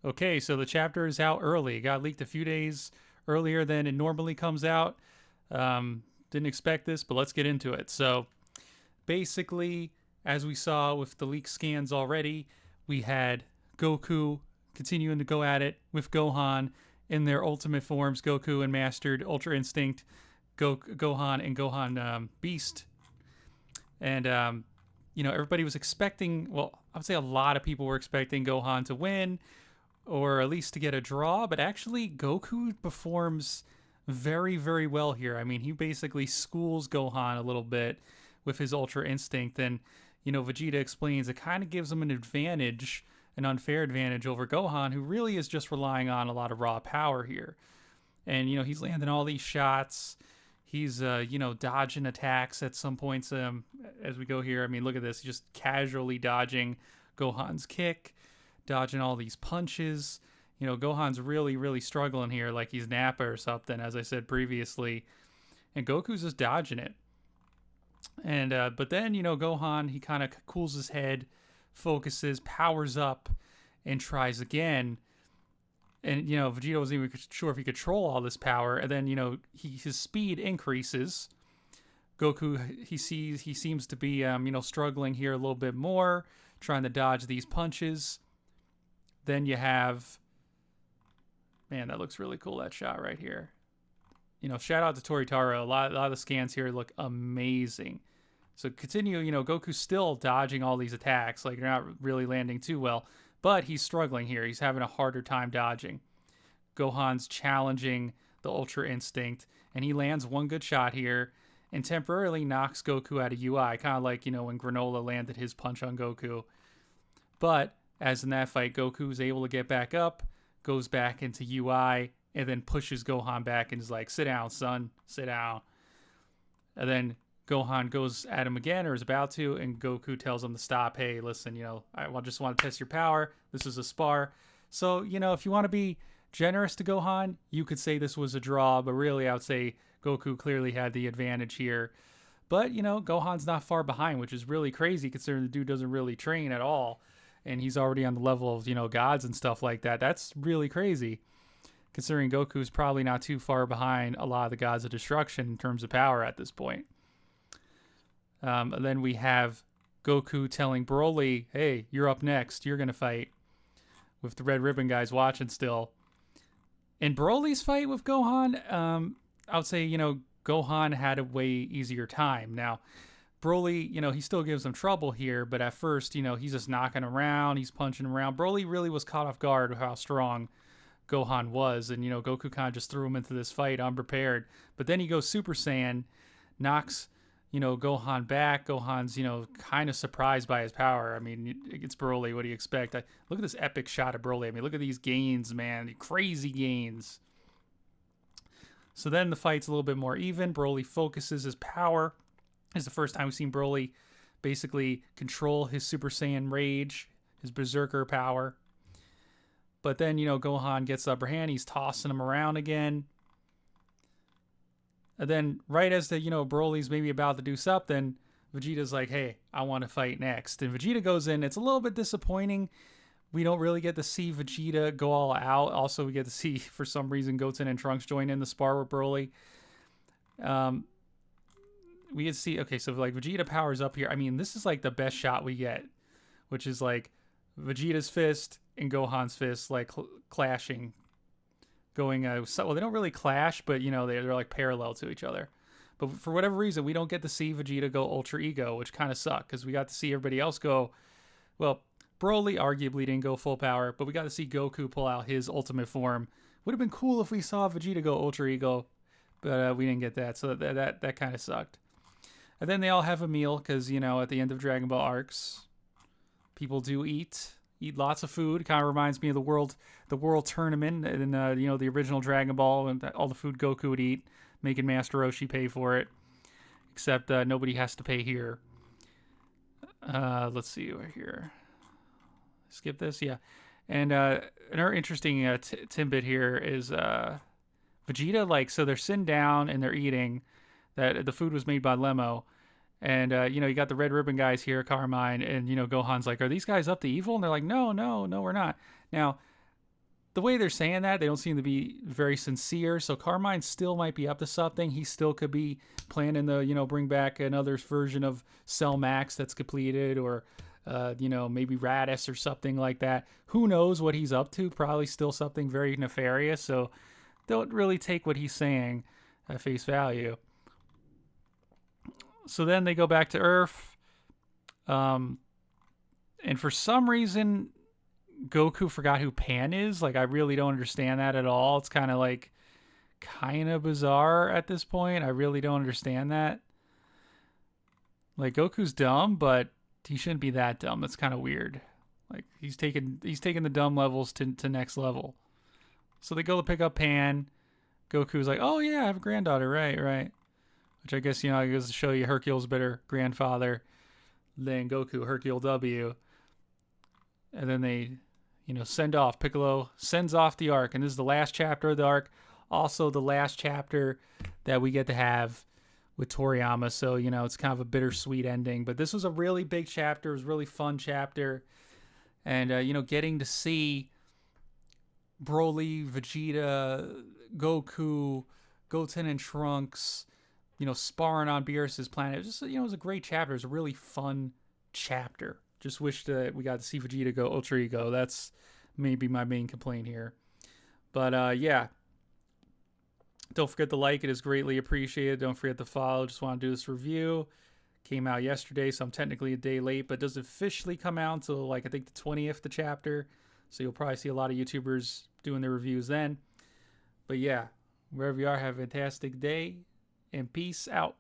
Okay, so the chapter is out early. It got leaked a few days earlier than it normally comes out. Didn't expect this, but let's get into it. So basically, as we saw with the leak scans already, we had Goku continuing to go at it with Gohan in their ultimate forms, Goku and Mastered Ultra Instinct, Gohan and Gohan Beast. And, everybody was expecting, well, I would say a lot of people were expecting Gohan to win or at least to get a draw, but actually Goku performs very, very well here. I mean, he basically schools Gohan a little bit with his Ultra Instinct, and Vegeta explains it kind of gives him an advantage, an unfair advantage over Gohan, who really is just relying on a lot of raw power here. And he's landing all these shots. He's dodging attacks at some points as we go here. I mean, look at this, just casually dodging Gohan's kick, dodging all these punches. Gohan's really, really struggling here, like he's Nappa or something, as I said previously. And Goku's just dodging it. And but then Gohan, he kind of cools his head, focuses, powers up, and tries again. And Vegeta wasn't even sure if he could control all this power. And then his speed increases. Goku, he seems to be struggling here a little bit more, trying to dodge these punches. Then you have, man, that looks really cool, that shot right here. Shout out to Toritaro. A lot of the scans here look amazing. So continue, Goku's still dodging all these attacks. Like, they're not really landing too well. But he's struggling here. He's having a harder time dodging. Gohan's challenging the Ultra Instinct. And he lands one good shot here and temporarily knocks Goku out of UI. Kind of like, when Granola landed his punch on Goku. But, as in that fight, Goku's able to get back up, goes back into UI, and then pushes Gohan back and is like, sit down, son, sit down. And then Gohan goes at him again, or is about to, and Goku tells him to stop. Hey, listen, I just want to test your power. This is a spar. So, if you want to be generous to Gohan, you could say this was a draw, but really I would say Goku clearly had the advantage here. But, Gohan's not far behind, which is really crazy considering the dude doesn't really train at all. And he's already on the level of, gods and stuff like that. That's really crazy, considering Goku's probably not too far behind a lot of the gods of destruction in terms of power at this point. And then we have Goku telling Broly, hey, you're up next. You're going to fight, with the Red Ribbon guys watching still. In Broly's fight with Gohan, I would say, Gohan had a way easier time. Now, Broly, he still gives him trouble here, but at first, he's just knocking around, he's punching around. Broly really was caught off guard with how strong Gohan was, and, Goku kind of just threw him into this fight unprepared. But then he goes Super Saiyan, knocks, Gohan back. Gohan's, kind of surprised by his power. I mean, it's Broly. What do you expect? Look at this epic shot of Broly. I mean, look at these gains, man. Crazy gains. So then the fight's a little bit more even. Broly focuses his power. It's the first time we've seen Broly basically control his Super Saiyan rage, his Berserker power. But then, Gohan gets the upper hand. He's tossing him around again. And then right as the, Broly's maybe about to do something, Vegeta's like, hey, I want to fight next. And Vegeta goes in. It's a little bit disappointing. We don't really get to see Vegeta go all out. Also, we get to see, for some reason, Goten and Trunks join in the spar with Broly. We get to see, okay, so like Vegeta powers up here. I mean, this is like the best shot we get, which is like Vegeta's fist and Gohan's fist like clashing. Going, well, they don't really clash, but they're like parallel to each other. But for whatever reason, we don't get to see Vegeta go Ultra Ego, which kind of sucked because we got to see everybody else go. Well, Broly arguably didn't go full power, but we got to see Goku pull out his ultimate form. Would have been cool if we saw Vegeta go Ultra Ego, but we didn't get that, so that kind of sucked. And then they all have a meal because at the end of Dragon Ball arcs, people do eat lots of food. Kind of reminds me of the world tournament in the original Dragon Ball, and all the food Goku would eat, making Master Roshi pay for it. Except nobody has to pay here. Let's see right here. Skip this, yeah. And another interesting tidbit here is Vegeta, so they're sitting down and they're eating. That the food was made by Lemo. And, you got the Red Ribbon guys here, Carmine, and, Gohan's like, are these guys up to evil? And they're like, no, we're not. Now, the way they're saying that, they don't seem to be very sincere. So Carmine still might be up to something. He still could be planning to, you know, bring back another version of Cell Max that's completed, or, you know, maybe Radis or something like that. Who knows what he's up to? Probably still something very nefarious. So don't really take what he's saying at face value. So then they go back to Earth. And for some reason, Goku forgot who Pan is. Like, I really don't understand that at all. It's kind of bizarre at this point. I really don't understand that. Like, Goku's dumb, but he shouldn't be that dumb. That's kind of weird. Like, he's taking the dumb levels to next level. So they go to pick up Pan. Goku's like, oh yeah, I have a granddaughter, right. Which I guess, you know, goes to show you Hercule's better grandfather than Goku, Hercule W. And then they, you know, send off. Piccolo sends off the arc. And this is the last chapter of the arc. Also the last chapter that we get to have with Toriyama. So, you know, it's kind of a bittersweet ending. But this was a really big chapter. It was a really fun chapter. And, you know, getting to see Broly, Vegeta, Goku, Goten and Trunks, you know, sparring on Beerus's planet. It was just, you know, it was a great chapter. It was a really fun chapter. Just wish that we got to see Vegeta go Ultra Ego. That's maybe my main complaint here. But, yeah. Don't forget to like. It is greatly appreciated. Don't forget to follow. Just want to do this review. Came out yesterday, so I'm technically a day late, but it doesn't officially come out until, like, I think the 20th, the chapter. So you'll probably see a lot of YouTubers doing their reviews then. But, yeah. Wherever you are, have a fantastic day. And peace out.